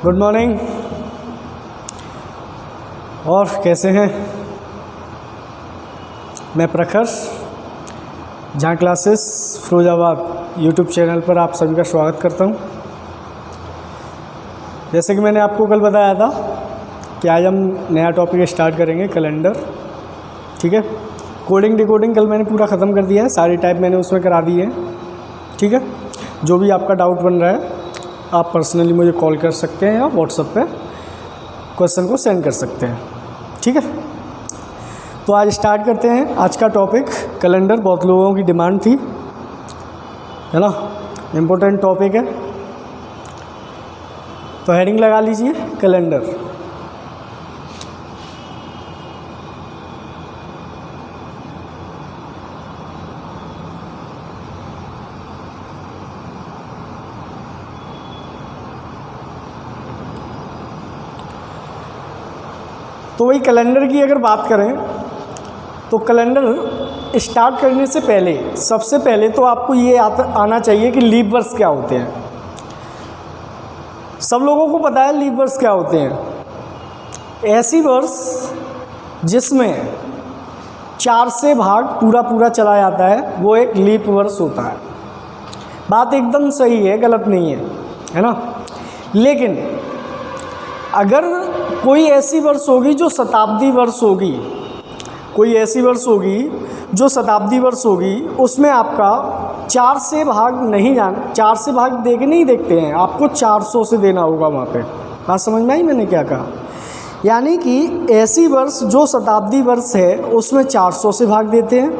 Good morning. और कैसे हैं? मैं प्रखर, जहाँ क्लासेस फिरोजाबाद यूट्यूब चैनल पर आप सभी का स्वागत करता हूँ। जैसे कि मैंने आपको कल बताया था कि आज हम नया टॉपिक स्टार्ट करेंगे, कैलेंडर। ठीक है। कोडिंग डिकोडिंग कल मैंने पूरा ख़त्म कर दिया है, सारी टाइप मैंने उसमें करा दी है। ठीक है। जो भी आपका डाउट बन रहा है आप पर्सनली मुझे कॉल कर सकते हैं या व्हाट्सएप पे क्वेश्चन को सेंड कर सकते हैं। ठीक है। तो आज स्टार्ट करते हैं आज का टॉपिक। कैलेंडर बहुत लोगों की डिमांड थी, है ना, इम्पोर्टेंट टॉपिक है। तो हेडिंग लगा लीजिए, कैलेंडर। तो वही कैलेंडर की अगर बात करें तो कैलेंडर स्टार्ट करने से पहले सबसे पहले तो आपको ये आना चाहिए कि लीप वर्ष क्या होते हैं। सब लोगों को पता है लीप वर्ष क्या होते हैं। ऐसी वर्ष जिसमें 4 से भाग पूरा चला जाता है वो एक लीप वर्ष होता है। बात एकदम सही है, गलत नहीं है ना। लेकिन अगर कोई ऐसी वर्ष होगी जो शताब्दी वर्ष होगी, कोई ऐसी वर्ष होगी जो शताब्दी वर्ष होगी, उसमें आपका 4 से भाग नहीं 4 से भाग दे के नहीं देखते हैं, आपको 400 से देना होगा वहाँ पे। बात समझ में आई मैंने क्या कहा? यानी कि ऐसी वर्ष जो शताब्दी वर्ष है उसमें 400 से भाग देते हैं,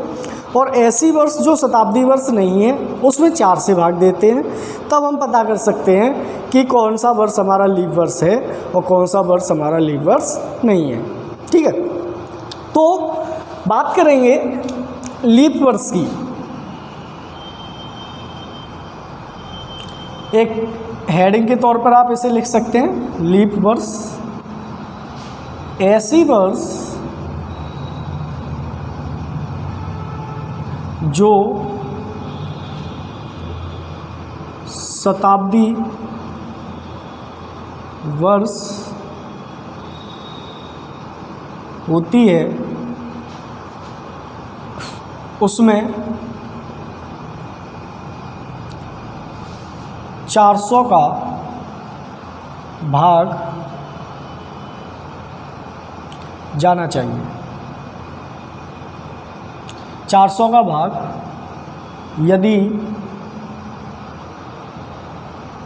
और ऐसी वर्ष जो शताब्दी वर्ष नहीं है उसमें 4 से भाग देते हैं। तब हम पता कर सकते हैं कि कौन सा वर्ष हमारा लीप वर्ष है और कौन सा वर्ष हमारा लीप वर्ष नहीं है। ठीक है। तो बात करेंगे लीप वर्ष की। एक हेडिंग के तौर पर आप इसे लिख सकते हैं, लीप वर्ष ऐसी वर्ष जो शताब्दी वर्ष होती है, उसमें 400 का भाग जाना चाहिए। 400 का भाग यदि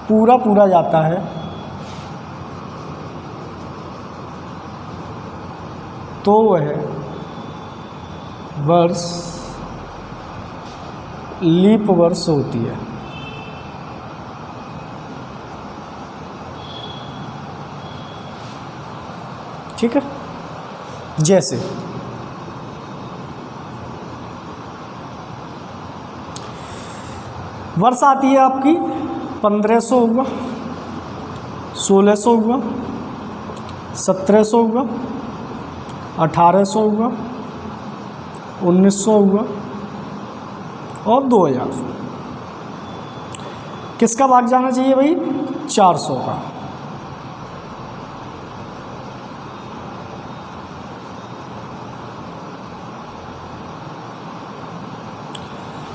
पूरा जाता है तो वह वर्ष लीप वर्ष होती है। ठीक है। जैसे वर्ष आती है आपकी 1500 होगा, 1600 होगा, 1700 होगा, 1800 होगा, 1900 होगा और 2000। किसका भाग जाना चाहिए भाई? 400 का।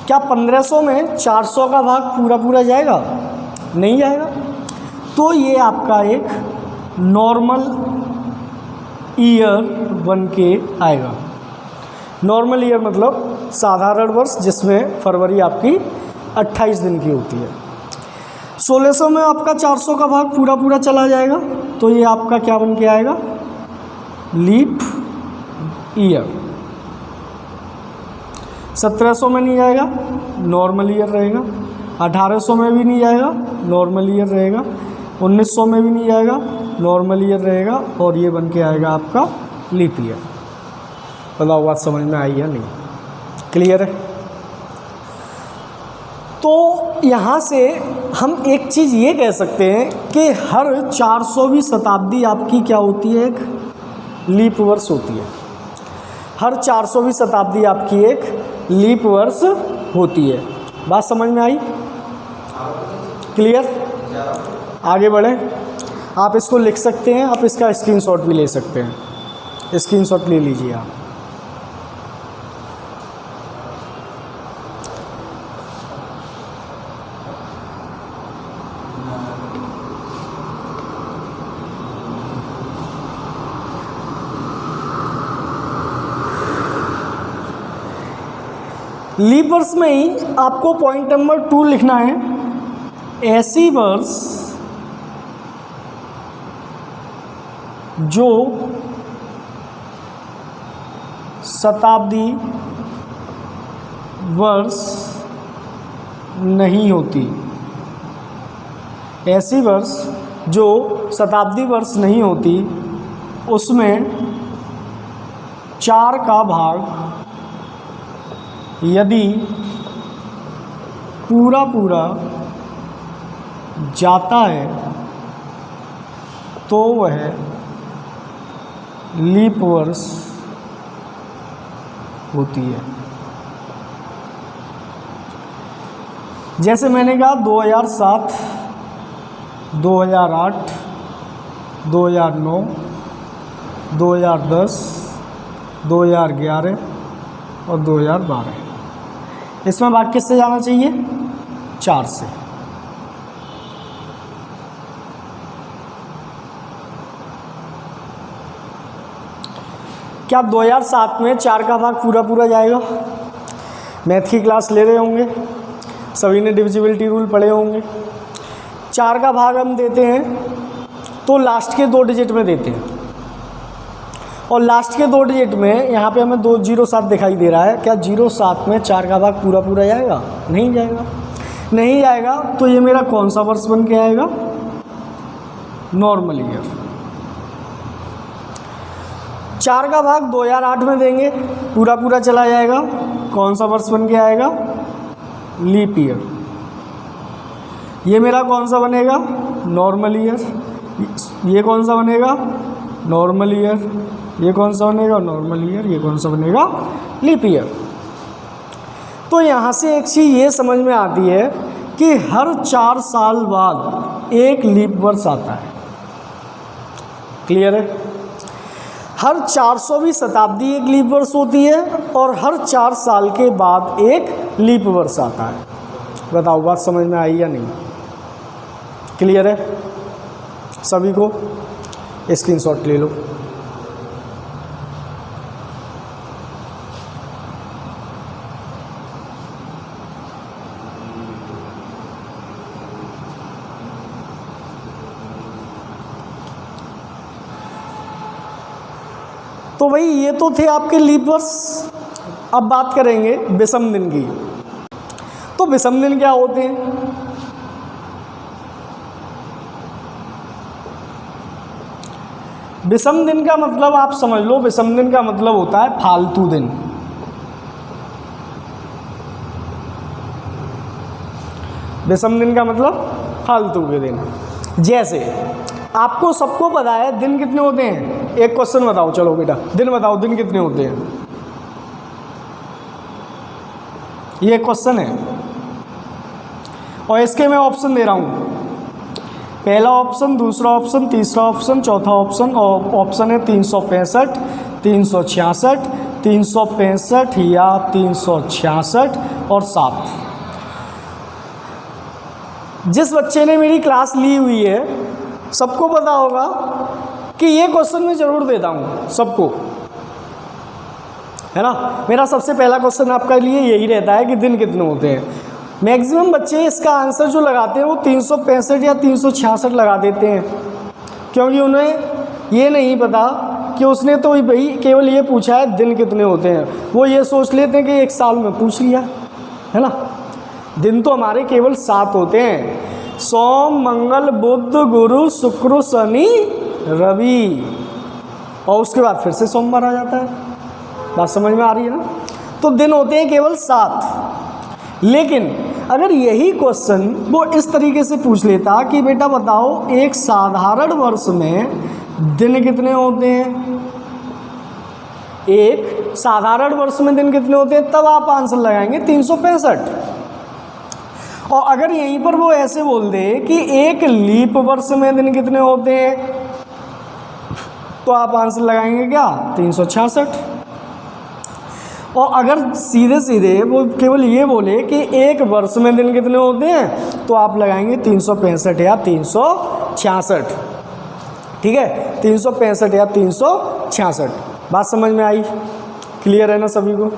क्या 1500 में 400 का भाग पूरा जाएगा? नहीं जाएगा। तो ये आपका एक नॉर्मल ईयर बन के आएगा। नॉर्मल ईयर मतलब साधारण वर्ष जिसमें फरवरी आपकी 28 दिन की होती है। 1600 में आपका 400 का भाग पूरा चला जाएगा, तो ये आपका क्या बन के आएगा? Leap year. 1700 में नहीं जाएगा, नॉर्मल ईयर रहेगा। 1800 में भी नहीं जाएगा, नॉर्मल ईयर रहेगा। 1900 में भी नहीं जाएगा, नॉर्मल ईयर रहेगा। और ये बन के आएगा आपका लीप ईयर। बताओ बात समझ में आई या नहीं? क्लियर है? तो यहाँ से हम एक चीज़ ये कह सकते हैं कि हर 400वीं शताब्दी आपकी क्या होती है? एक लीप वर्ष होती है। हर 400वीं शताब्दी आपकी एक लीप वर्ष होती है। बात समझ में आई? क्लियर? आगे बढ़ें। आप इसको लिख सकते हैं, आप इसका स्क्रीनशॉट भी ले सकते हैं। स्क्रीनशॉट ले लीजिए आप। लीप वर्ष में ही आपको पॉइंट नंबर 2 लिखना है, ऐसी वर्ष जो शताब्दी वर्ष नहीं होती। ऐसी वर्ष जो शताब्दी वर्ष नहीं होती, उसमें 4 का भाग यदि पूरा पूरा जाता है तो वह लीप वर्ष होती है। जैसे मैंने कहा 2007, 2008, 2009, 2010, 2011 और 2012। इसमें भाग किससे जाना चाहिए? 4 से। क्या 2007 में 4 का भाग पूरा पूरा जाएगा? मैथ की क्लास ले रहे होंगे, सभी ने डिविजिबिलिटी रूल पढ़े होंगे। 4 का भाग हम देते हैं तो लास्ट के 2 डिजिट में देते हैं, और लास्ट के 2 डिजिट में यहाँ पे हमें 207 दिखाई दे रहा है। क्या 07 में 4 का भाग पूरा पूरा जाएगा? नहीं जाएगा। नहीं जाएगा तो ये मेरा कौन सा वर्ष बन के आएगा? Normal year. 4 का भाग 2008 में देंगे, पूरा पूरा चला जाएगा, कौन सा वर्ष बन के आएगा? Leap year. ये मेरा कौन सा बनेगा? Normal year. ये कौन सा बनेगा? Normal year. ये कौन सा बनेगा? Normal year. ये कौन सा बनेगा? Leap year. तो यहाँ से एक चीज़ ये समझ में आती है कि हर 4 साल बाद एक लीप वर्ष आता है। क्लियर है? हर 400वीं शताब्दी एक लीप वर्ष होती है, और हर 4 साल के बाद एक लीप वर्ष आता है। बताओ बात समझ में आई या नहीं? क्लियर है सभी को? स्क्रीनशॉट ले लो। तो भाई ये तो थे आपके लीप वर्ष। अब बात करेंगे विषम दिन की। तो विषम दिन क्या होते हैं? विषम दिन का मतलब आप समझ लो, विषम दिन का मतलब होता है फालतू दिन। विषम दिन का मतलब फालतू के दिन। जैसे आपको सबको पता है दिन कितने होते हैं? एक क्वेश्चन बताओ, चलो बेटा दिन बताओ, दिन कितने होते हैं? ये क्वेश्चन है, और इसके मैं ऑप्शन दे रहा हूँ। पहला ऑप्शन, दूसरा ऑप्शन, तीसरा ऑप्शन, चौथा ऑप्शन, और ऑप्शन है 365, 366, 365 या 366 और 7। जिस बच्चे ने मेरी क्लास ली हुई है सबको पता होगा कि ये क्वेश्चन मैं ज़रूर देता हूँ सबको, है ना। मेरा सबसे पहला क्वेश्चन आपके लिए यही रहता है कि दिन कितने होते हैं। मैक्सिमम बच्चे इसका आंसर जो लगाते हैं वो 365 या 366 लगा देते हैं, क्योंकि उन्हें ये नहीं पता कि उसने तो भाई केवल ये पूछा है दिन कितने होते हैं। वो ये सोच लेते हैं कि एक साल में पूछ लिया, है ना। दिन तो हमारे केवल 7 होते हैं, सोम, मंगल, बुध, गुरु, शुक्र, शनि, रवि, और उसके बाद फिर से सोमवार आ जाता है। बात समझ में आ रही है ना। तो दिन होते हैं केवल 7। लेकिन अगर यही क्वेश्चन वो इस तरीके से पूछ लेता कि बेटा बताओ एक साधारण वर्ष में दिन कितने होते हैं, एक साधारण वर्ष में दिन कितने होते हैं, तब आप आंसर लगाएंगे 365। और अगर यहीं पर वो ऐसे बोल दे कि एक लीप वर्ष में दिन कितने होते हैं, तो आप आंसर लगाएंगे क्या, 366। और अगर सीधे सीधे वो केवल ये बोले कि एक वर्ष में दिन कितने होते हैं, तो आप लगाएंगे 365 या 366। ठीक है, 365 या 366। बात समझ में आई, क्लियर है ना सभी को।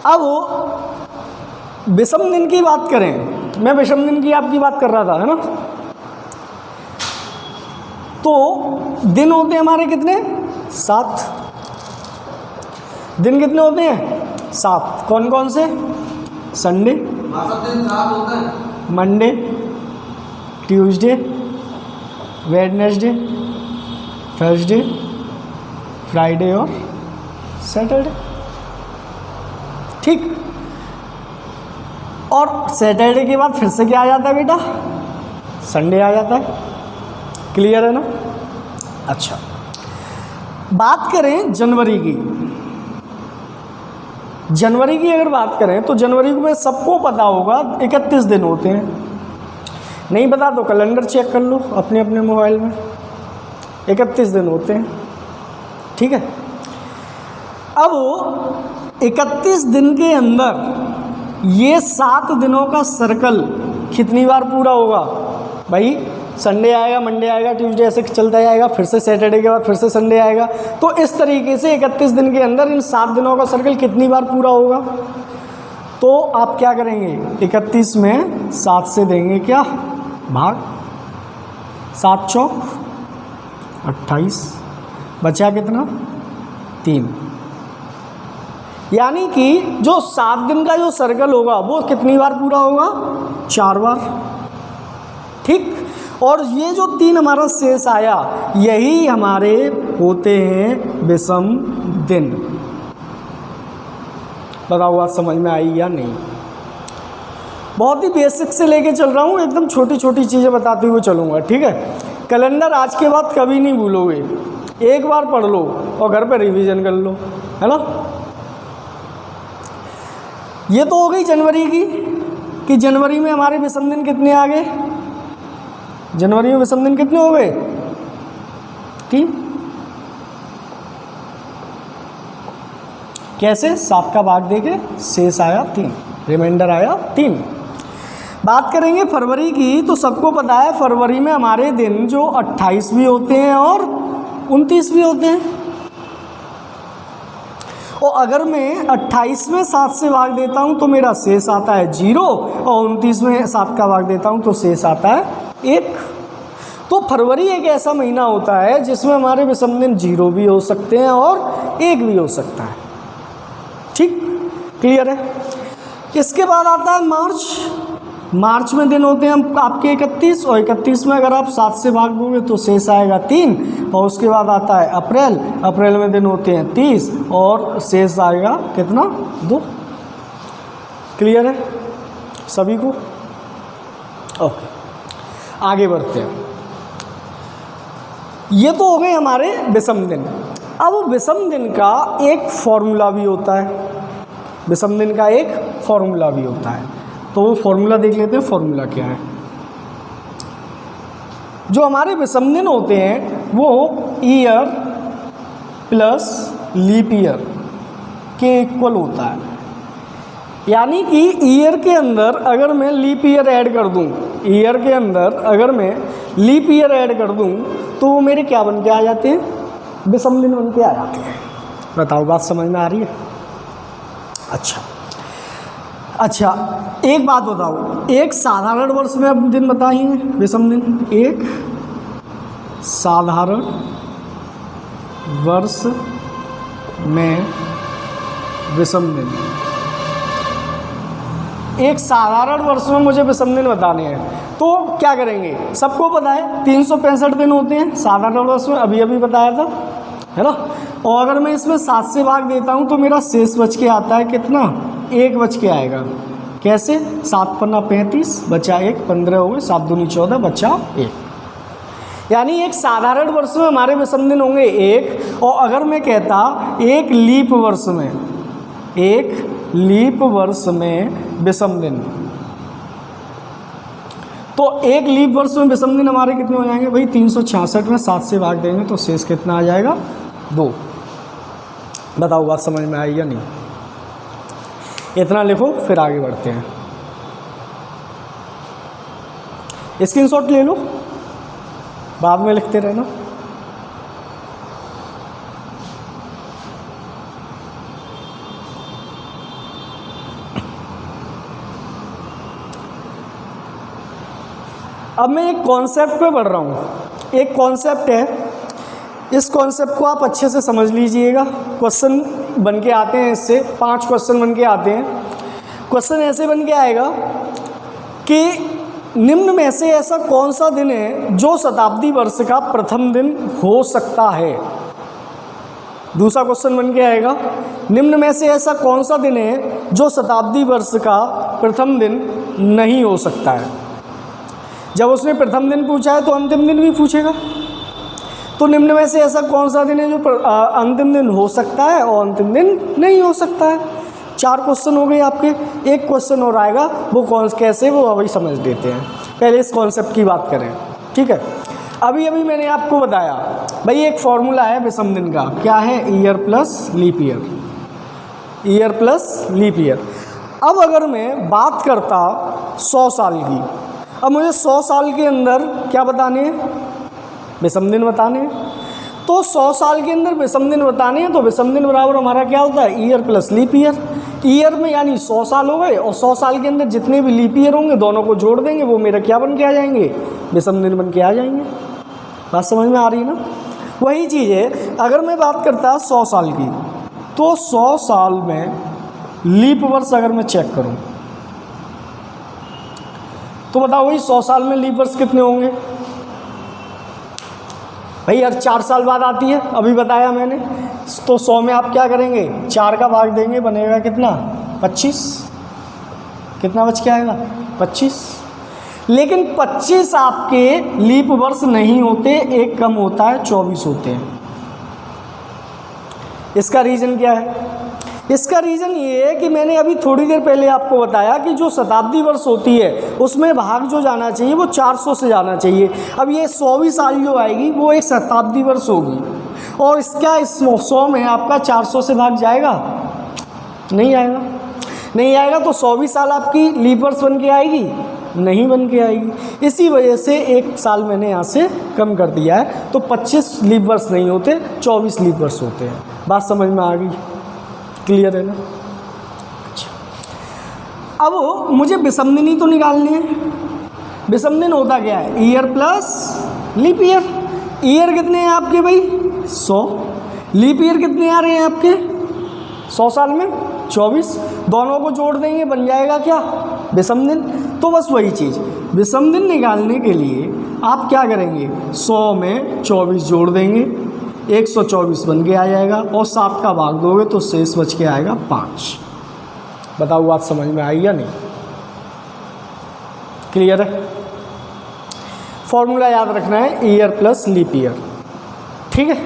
अब विषम दिन की बात करें, मैं विषम दिन की आपकी बात कर रहा था, है ना। तो दिन होते हैं हमारे कितने, 7। दिन कितने होते हैं, 7। कौन कौन से, Sunday, Monday, Tuesday, Wednesday, Thursday, Friday और सैटरडे। ठीक, और सैटरडे के बाद फिर से क्या आ जाता है बेटा, संडे आ जाता है। क्लियर है ना। अच्छा, बात करें जनवरी की। जनवरी की अगर बात करें तो जनवरी में सबको पता होगा 31 दिन होते हैं। नहीं पता तो कैलेंडर चेक कर लो अपने अपने मोबाइल में, 31 दिन होते हैं। ठीक है, अब 31 दिन के अंदर ये 7 दिनों का सर्कल कितनी बार पूरा होगा भाई। संडे आएगा, मंडे आएगा, ट्यूसडे, ऐसे चलता जाएगा, फिर से सैटरडे के बाद फिर से संडे आएगा। तो इस तरीके से 31 दिन के अंदर इन 7 दिनों का सर्कल कितनी बार पूरा होगा। तो आप क्या करेंगे, 31 में 7 से देंगे क्या भाग, 7 चौक 28, बचा कितना 3। यानी कि जो 7 दिन का जो सर्कल होगा वो कितनी बार पूरा होगा, 4 बार। ठीक, और ये जो 3 हमारा शेष आया, यही हमारे होते हैं विषम दिन। बताओ बात समझ में आई या नहीं। बहुत ही बेसिक से लेके चल रहा हूँ, एकदम छोटी छोटी चीज़ें बताते हुए चलूँगा। ठीक है, कैलेंडर आज के बाद कभी नहीं भूलोगे, एक बार पढ़ लो और घर पर रिवीजन कर लो, है ना। ये तो हो गई जनवरी की, कि जनवरी में हमारे विषम दिन कितने आ गए। जनवरी में विषम दिन कितने हो गए, 3। कैसे, 7 का भाग देके शेष आया 3, रिमाइंडर आया 3। बात करेंगे फरवरी की, तो सबको पता है फरवरी में हमारे दिन जो 28 भी होते हैं और 29 भी होते हैं। और अगर मैं 28 में 7 से भाग देता हूं तो मेरा शेष आता है 0, और 29 में 7 का भाग देता हूं तो शेष आता है 1। तो फरवरी एक ऐसा महीना होता है जिसमें हमारे विषम दिन 0 भी हो सकते हैं और 1 भी हो सकता है। ठीक, क्लियर है। इसके बाद आता है मार्च। मार्च में दिन होते हैं आपके 31, और 31 में अगर आप 7 से भाग दोगे तो शेष आएगा 3। और उसके बाद आता है अप्रैल। अप्रैल में दिन होते हैं 30 और शेष आएगा कितना, 2। क्लियर है सभी को। ओके, आगे बढ़ते हैं। ये तो हो गए हमारे विषम दिन। अब विषम दिन का एक फॉर्मूला भी होता है, विषम दिन का एक फॉर्मूला भी होता है। तो वो फॉर्मूला देख लेते हैं, फॉर्मूला क्या है। जो हमारे विषम दिन होते हैं वो ईयर प्लस लीप ईयर के इक्वल होता है। यानी कि ईयर के अंदर अगर मैं लीप ईयर ऐड कर दूं, ईयर के अंदर अगर मैं लीप ईयर ऐड कर दूं तो वो मेरे क्या बन के आ जाते हैं, विषम दिन बन के आ जाते हैं। बताओ बात समझ में आ रही है। अच्छा, एक बात बताओ, एक साधारण वर्ष में अब दिन बताइए विषम दिन। एक साधारण वर्ष में विषम दिन, एक साधारण वर्ष में मुझे विषम दिन बताने हैं। तो क्या करेंगे, सबको पता है 365 दिन होते हैं साधारण वर्ष में, अभी अभी बताया था, है ना। और अगर मैं इसमें 7 से भाग देता हूँ तो मेरा शेष बच के आता है कितना, 1 बच के आएगा। कैसे, 7 पन्ना 35, बचा 1, 15 हो गए, 7 दूनी 14, बचा 1। यानी एक साधारण वर्ष में हमारे विषम दिन होंगे 1। और अगर मैं कहता एक लीप वर्ष में, एक लीप वर्ष में विषम दिन। तो एक लीप वर्ष में विषम दिन हमारे कितने हो जाएंगे भाई? 366 में 7 से भाग देंगे तो शेष कितना आ जाएगा? 2। बताओ बात समझ में आई या नहीं? इतना लिखो फिर आगे बढ़ते हैं। स्क्रीनशॉट ले लो, बाद में लिखते रहना। अब मैं एक कॉन्सेप्ट पे बढ़ रहा हूँ। एक कॉन्सेप्ट है, इस कॉन्सेप्ट को आप अच्छे से समझ लीजिएगा। क्वेश्चन बन के आते हैं, इससे 5 क्वेश्चन बन के आते हैं। क्वेश्चन ऐसे बन के आएगा कि निम्न में से ऐसा कौन सा दिन है जो शताब्दी वर्ष का प्रथम दिन हो सकता है। दूसरा क्वेश्चन बन के आएगा, निम्न में से ऐसा कौन सा दिन है जो शताब्दी वर्ष का प्रथम दिन नहीं हो सकता है। जब उसने प्रथम दिन पूछा है तो अंतिम दिन भी पूछेगा। तो निम्न में से ऐसा कौन सा दिन है जो अंतिम दिन हो सकता है और अंतिम दिन नहीं हो सकता है। 4 क्वेश्चन हो गए आपके। एक क्वेश्चन और आएगा, वो कौन कैसे, वो अभी समझ लेते हैं। पहले इस कॉन्सेप्ट की बात करें, ठीक है। अभी मैंने आपको बताया भाई एक फॉर्मूला है विषम दिन का, क्या है? Year plus leap year, year plus leap year. अब अगर मैं बात करता 100 साल की, अब मुझे 100 साल के अंदर क्या बताने हैं? विषम दिन बताने हैं। तो 100 साल के अंदर विषम दिन बताने हैं, तो विषम दिन बराबर हमारा क्या होता है? Year plus leap year. Year में यानी 100 साल हो गए, और 100 साल के अंदर जितने भी लीप ईयर होंगे दोनों को जोड़ देंगे, वो मेरा क्या बन के आ जाएंगे? विषम दिन बन के आ जाएंगे। बात समझ में आ रही है ना? वही चीज़ है, अगर मैं बात करता 100 साल की, तो 100 साल में लीप वर्ष अगर मैं चेक करूँ तो बताओ भाई 100 साल में लीप वर्ष कितने होंगे भाई? हर 4 साल बाद आती है, अभी बताया मैंने। तो 100 में आप क्या करेंगे? 4 का भाग देंगे, बनेगा कितना? 25। कितना बच के आएगा? 25। लेकिन 25 आपके लीप वर्ष नहीं होते, एक कम होता है, 24 होते हैं। इसका रीज़न क्या है? इसका रीज़न ये है कि मैंने अभी थोड़ी देर पहले आपको बताया कि जो शताब्दी वर्ष होती है उसमें भाग जो जाना चाहिए वो 400 से जाना चाहिए। अब ये 100वीं साल जो आएगी वो एक शताब्दी वर्ष होगी, और इसका इस 100 में आपका 400 से भाग जाएगा? नहीं आएगा। नहीं आएगा तो 100वीं साल आपकी लीप वर्ष बन के आएगी? नहीं बन के आएगी। इसी वजह से एक साल मैंने यहाँ से कम कर दिया है। तो 25 लीप वर्ष नहीं होते, 24 लीप वर्ष होते हैं। बात समझ में आ गई? क्लियर है ना? अच्छा, अब मुझे विषम दिन ही तो निकालने हैं। विषम दिन होता क्या है? Year plus leap year. Year कितने हैं आपके भाई? 100। लीप ईयर कितने आ रहे हैं आपके 100 साल में? 24। दोनों को जोड़ देंगे, बन जाएगा क्या? विषम दिन। तो बस वही चीज़, विषम दिन निकालने के लिए आप क्या करेंगे? 100 में 24 जोड़ देंगे, 124 बन के आ जाएगा, और 7 का भाग दोगे तो शेष बच के आएगा 5। बताओ बात समझ में आई या नहीं? क्लियर है? फॉर्मूला याद रखना है, ईयर प्लस लीप ईयर, ठीक है।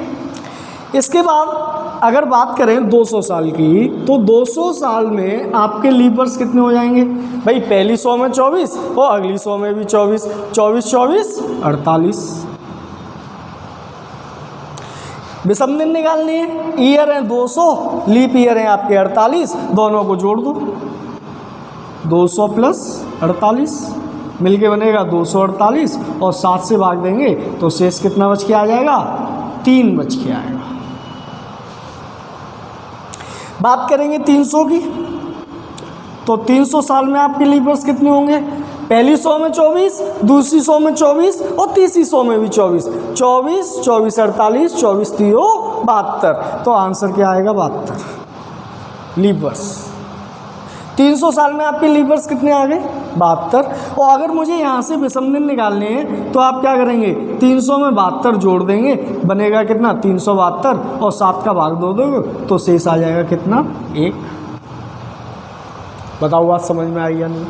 इसके बाद अगर बात करें 200 साल की, तो 200 साल में आपके लीप वर्ष कितने हो जाएंगे भाई? पहली 100 में 24 और अगली 100 में भी 24, 24 24 48। विषम दिन निकालने हैं, ईयर है 200, लीप ईयर है आपके 48, दोनों को जोड़ दो, 200 प्लस 48 मिलके बनेगा 248, और 7 से भाग देंगे तो शेष कितना बच के आ जाएगा? 3 बच के आएगा। बात करेंगे 300 की, तो 300 साल में आपके लीप वर्ष कितने होंगे? पहली 100 में 24, दूसरी 100 में 24 और तीसरी 100 में भी 24, 24 24 48, 24 3 72। तो आंसर क्या आएगा? 72 लीप वर्ष। 300 साल में आपके लीप वर्ष कितने आ गए? 72। और अगर मुझे यहाँ से विषम दिन निकालने हैं तो आप क्या करेंगे? 300 में 72 जोड़ देंगे, बनेगा कितना? 372, और 7 का भाग दो दोगे तो शेष आ जाएगा कितना? 1। बताओ बात समझ में आई या नहीं?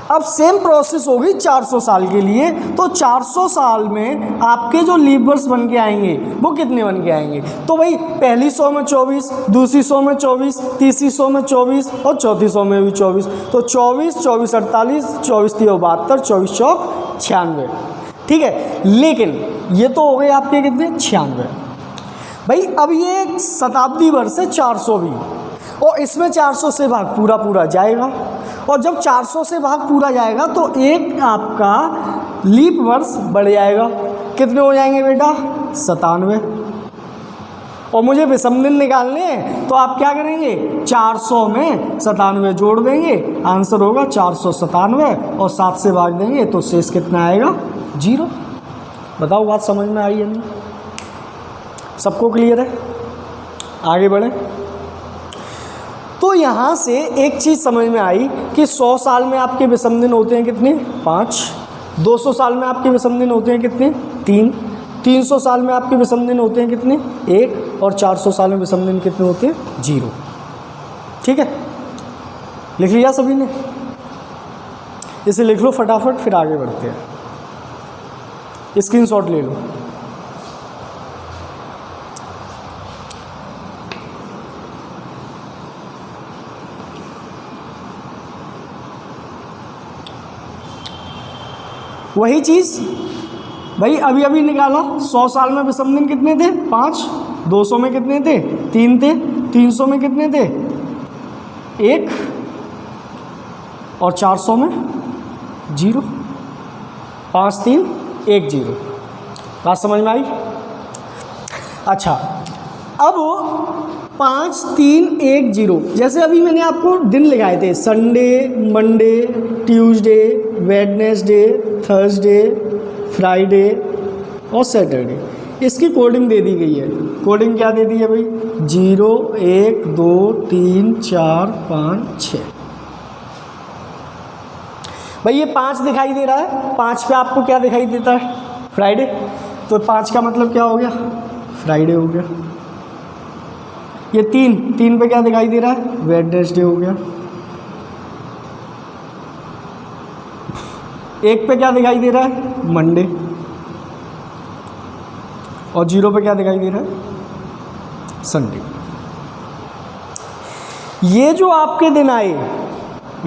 अब सेम प्रोसेस होगी 400 साल के लिए, तो 400 साल में आपके जो लीप वर्ष बन के आएंगे वो कितने बन के आएंगे? तो भाई पहली 100 में 24, दूसरी 100 में 24, तीसरी 100 में 24 और चौथी 100 में भी 24। तो 24, 24 48, 24 3 72, 24 चौक 96। ठीक है, लेकिन ये तो हो गए आपके कितने 96। भाई अब ये शताब्दी वर्ष है 400 भी, और इसमें 400 से भाग पूरा पूरा जाएगा, और जब 400 से भाग पूरा जाएगा तो एक आपका लीप वर्ष बढ़ जाएगा। कितने हो जाएंगे बेटा? 97। और मुझे विषम दिन निकालने हैं तो आप क्या करेंगे? 400 में 97 जोड़ देंगे, आंसर होगा 497, और 7 से भाग देंगे तो शेष कितना आएगा? 0। बताओ बात समझ में आई है नहीं? सबको क्लियर है? आगे बढ़े। तो यहाँ से एक चीज़ समझ में आई कि 100 साल में आपके विषम दिन होते हैं कितने? 5। 200 साल में आपके विषम दिन होते हैं कितने? 3। 300 साल में आपके विषम दिन होते हैं कितने? 1। और 400 साल में विषम दिन कितने होते हैं? 0। ठीक है, लिख लिया सभी ने? इसे लिख लो फटाफट, फिर आगे बढ़ते हैं। स्क्रीनशॉट ले लो। वही चीज़ भाई अभी अभी निकाला। 100 साल में विषम दिन कितने थे? 5। 200 में कितने थे? 3 थे। 300 में कितने थे? 1। और 400 में 0। 5 3 1 0। बात समझ में आई? अच्छा, अब 5 3 1 0, जैसे अभी मैंने आपको दिन लिखाए थे, Sunday, Monday, Tuesday, Wednesday, Thursday, Friday और सैटरडे। इसकी कोडिंग दे दी गई है। कोडिंग क्या दे दी है भाई? 0 1 2 3 4 5 6। भाई ये 5 दिखाई दे रहा है, 5 पे आपको क्या दिखाई देता है? फ्राइडे। तो 5 का मतलब क्या हो गया? फ्राइडे हो गया। ये 3 पे क्या दिखाई दे रहा है? वेडनेसडे हो गया। 1 पे क्या दिखाई दे रहा है? मंडे। और 0 पे क्या दिखाई दे रहा है? संडे। ये जो आपके दिन आए,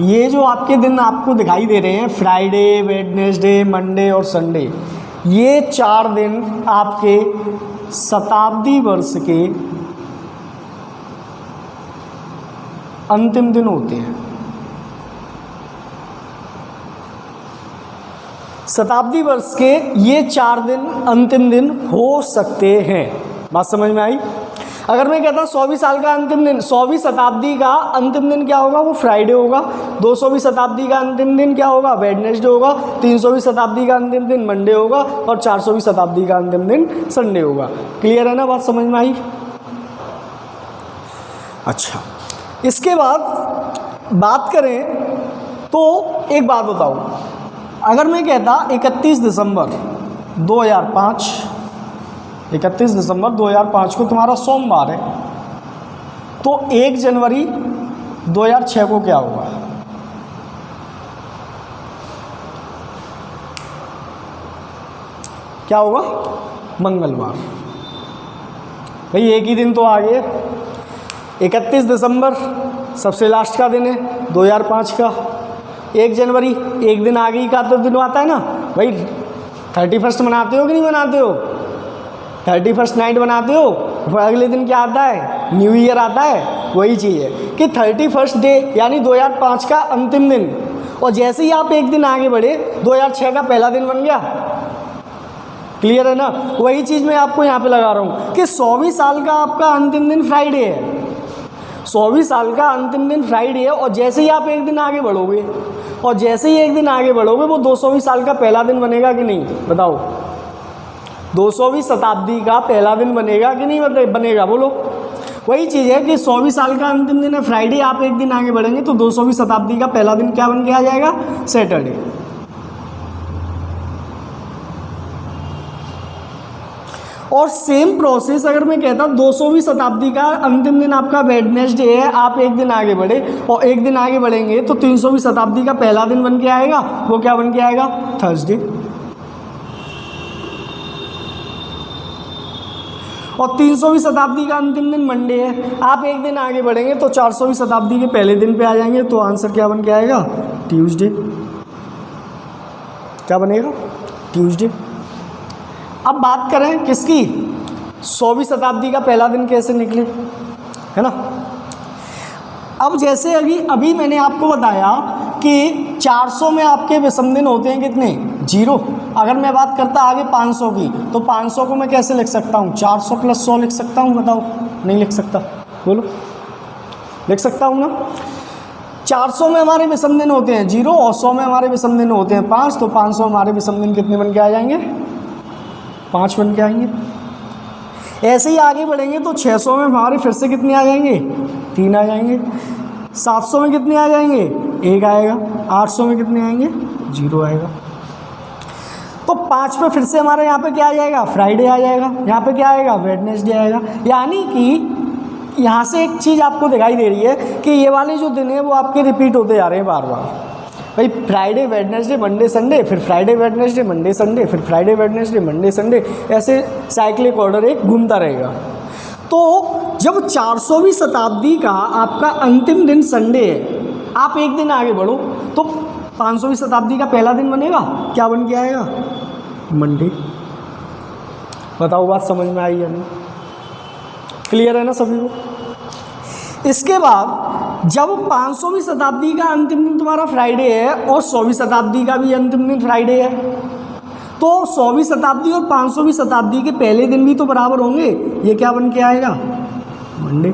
ये जो आपके दिन आपको दिखाई दे रहे हैं, फ्राइडे, वेडनेसडे, मंडे और संडे, ये 4 दिन आपके शताब्दी वर्ष के अंतिम दिन होते हैं। शताब्दी वर्ष के ये 4 दिन अंतिम दिन हो सकते हैं। बात समझ में आई? अगर मैं कहता 100वीं साल का अंतिम दिन, 100वीं शताब्दी का अंतिम दिन क्या होगा? वो फ्राइडे होगा। 200वीं शताब्दी का अंतिम दिन क्या होगा? वेडनेसडे होगा। 300वीं शताब्दी का अंतिम दिन मंडे होगा, और 400वीं शताब्दी का अंतिम दिन संडे होगा। क्लियर है ना? बात समझ में आई? अच्छा, इसके बाद बात करें तो एक बात बताओ, अगर मैं कहता 31 दिसंबर 2005, 31 दिसंबर 2005 को तुम्हारा सोमवार है, तो 1 जनवरी 2006 को क्या होगा? क्या होगा? मंगलवार। भाई एक ही दिन तो आ गए। 31 दिसंबर सबसे लास्ट का दिन है 2005 का। 1 जनवरी एक दिन आगे ही का तो दिन आता है ना भाई। 31 मनाते हो कि नहीं मनाते हो? 31 नाइट बनाते हो, अगले दिन क्या आता है? न्यू ईयर आता है। वही चीज़ है कि 31 डे यानी 2005 का अंतिम दिन, और जैसे ही आप एक दिन आगे बढ़े 2006 का पहला दिन बन गया। क्लियर है ना? वही चीज़ मैं आपको यहाँ पे लगा रहा हूँ कि 100वीं साल का आपका अंतिम दिन फ्राइडे है। 100वीं साल का अंतिम दिन फ्राइडे है, और जैसे ही आप एक दिन आगे बढ़ोगे, और जैसे ही एक दिन आगे बढ़ोगे, वो 200वीं साल का पहला दिन बनेगा कि नहीं? बताओ, 200वीं शताब्दी का पहला दिन बनेगा कि नहीं बनेगा? बोलो। वही चीज़ है कि 100वीं साल का अंतिम दिन है फ्राइडे, आप एक दिन आगे बढ़ेंगे तो 200वीं शताब्दी का पहला दिन क्या बन के आ जाएगा? सैटरडे। और सेम प्रोसेस अगर मैं कहता 200वीं शताब्दी का अंतिम दिन आपका वेडनेसडे है, आप एक दिन आगे बढ़े और एक दिन आगे बढ़ेंगे तो 300वीं शताब्दी का पहला दिन बन के आएगा, वो क्या बन के आएगा? थर्सडे। और 300वीं शताब्दी का अंतिम दिन मंडे है, आप एक दिन आगे बढ़ेंगे तो 400वीं शताब्दी के पहले दिन पे आ जाएंगे, तो आंसर क्या बन के आएगा? ट्यूसडे। क्या बनेगा? ट्यूसडे। अब बात करें किसकी? 100वीं शताब्दी का पहला दिन कैसे निकले, है ना। अब जैसे अभी मैंने आपको बताया कि 400 में आपके विषम दिन होते हैं कितने? 0। अगर मैं बात करता आगे 500 की, तो 500 को मैं कैसे लिख सकता हूँ? 400 + 100 लिख सकता हूँ? बताओ। नहीं लिख सकता, बोलो। लिख सकता हूँ ना। 400 में हमारे विषम दिन होते हैं 0 और 100 में हमारे विषम दिन होते हैं 5, तो 500 हमारे विषम दिन कितने बन के आ जाएंगे? 5 बन के आएंगे। ऐसे ही आगे बढ़ेंगे तो 600 में हमारे फिर से कितने आ जाएंगे? 3 आ जाएंगे। 700 में कितने आ जाएंगे? 1 आएगा। 800 में कितने आएंगे? 0 आएगा। तो 5 पे फिर से हमारे यहाँ पे क्या आ जाएगा? फ्राइडे आ जाएगा। यहाँ पे क्या आएगा? वेडनेसडे आएगा। यानी कि यहाँ से एक चीज़ आपको दिखाई दे रही है कि ये वाले जो दिन है वो आपके रिपीट होते जा रहे हैं बार बार। भाई फ्राइडे वेडनेसडे मंडे संडे, फिर फ्राइडे वेडनेसडे मंडे संडे, फिर फ्राइडे वेडनेसडे मंडे संडे, ऐसे साइक्लिक ऑर्डर एक घूमता रहेगा। तो जब 400वीं शताब्दी का आपका अंतिम दिन संडे है, आप एक दिन आगे बढ़ो तो 500वीं शताब्दी का पहला दिन बनेगा, क्या बन के आएगा? मंडे। बताओ बात समझ में आई या नहीं? क्लियर है ना सभी को? इसके बाद जब 500वीं शताब्दी का अंतिम दिन तुम्हारा फ्राइडे है और 100वीं शताब्दी का भी अंतिम दिन फ्राइडे है, तो 100वीं शताब्दी और 500वीं शताब्दी के पहले दिन भी तो बराबर होंगे। ये क्या बन के आएगा? मंडे।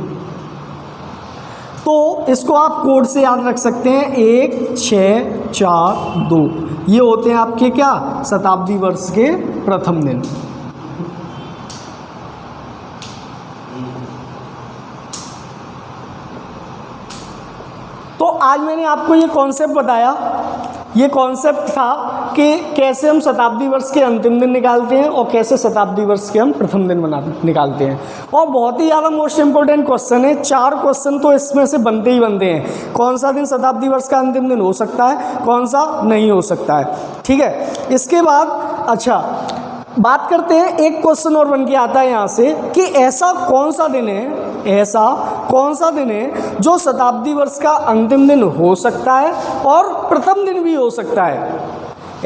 तो इसको आप कोड से याद रख सकते हैं 1 6 4 2। ये होते हैं आपके क्या? शताब्दी वर्ष के प्रथम दिन। तो आज मैंने आपको ये कॉन्सेप्ट बताया। ये कॉन्सेप्ट था कि कैसे हम शताब्दी वर्ष के अंतिम दिन निकालते हैं और कैसे शताब्दी वर्ष के हम प्रथम दिन निकालते हैं। और बहुत ही ज़्यादा मोस्ट इंपॉर्टेंट क्वेश्चन है। 4 क्वेश्चन तो इसमें से बनते ही बनते हैं। कौन सा दिन शताब्दी वर्ष का अंतिम दिन हो सकता है, कौन सा नहीं हो सकता है, ठीक है। इसके बाद अच्छा बात करते हैं, एक क्वेश्चन और बन के आता है यहाँ से कि ऐसा कौन सा दिन है जो शताब्दी वर्ष का अंतिम दिन हो सकता है और प्रथम दिन भी हो सकता है।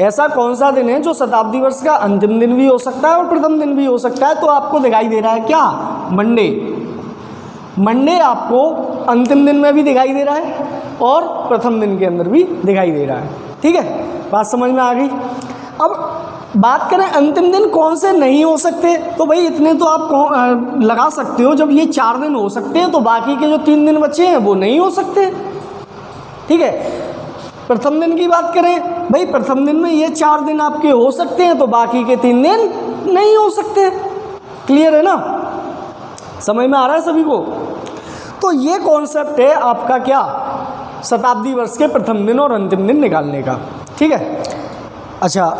ऐसा कौन सा दिन है जो शताब्दी वर्ष का अंतिम दिन भी हो सकता है और प्रथम दिन भी हो सकता है? तो आपको दिखाई दे रहा है क्या? मंडे आपको अंतिम दिन में भी दिखाई दे रहा है और प्रथम दिन के अंदर भी दिखाई दे रहा है, ठीक है। बात समझ में आ गई। अब बात करें अंतिम दिन कौन से नहीं हो सकते, तो भाई इतने तो आप लगा सकते हो। जब ये 4 दिन हो सकते हैं तो बाकी के जो 3 दिन बचे हैं वो नहीं हो सकते, ठीक है। प्रथम दिन की बात करें, भाई प्रथम दिन में ये 4 दिन आपके हो सकते हैं तो बाकी के 3 दिन नहीं हो सकते। क्लियर है ना? समझ में आ रहा है सभी को? तो ये कॉन्सेप्ट है आपका क्या? शताब्दी वर्ष के प्रथम दिन और अंतिम दिन निकालने का, ठीक है। अच्छा,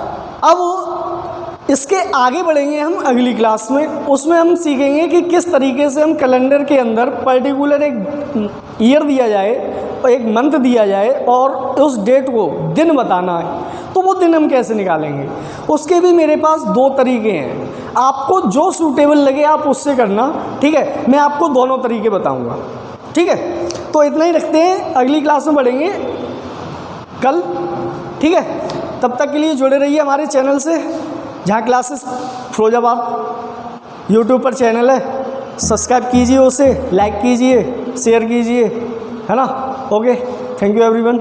अब इसके आगे बढ़ेंगे हम अगली क्लास में। उसमें हम सीखेंगे कि किस तरीके से हम कैलेंडर के अंदर पर्टिकुलर एक ईयर दिया जाए और एक मंथ दिया जाए और उस डेट को दिन बताना है, तो वो दिन हम कैसे निकालेंगे। उसके भी मेरे पास 2 तरीके हैं। आपको जो सूटेबल लगे आप उससे करना, ठीक है। मैं आपको दोनों तरीके बताऊंगा, ठीक है। तो इतना ही रखते हैं, अगली क्लास में बढ़ेंगे कल, ठीक है। तब तक के लिए जुड़े रहिए हमारे चैनल से, जहाँ क्लासेस फिरोजाबाद यूट्यूब पर चैनल है। सब्सक्राइब कीजिए, उसे लाइक कीजिए, शेयर कीजिए, है ना। Okay, thank you everyone.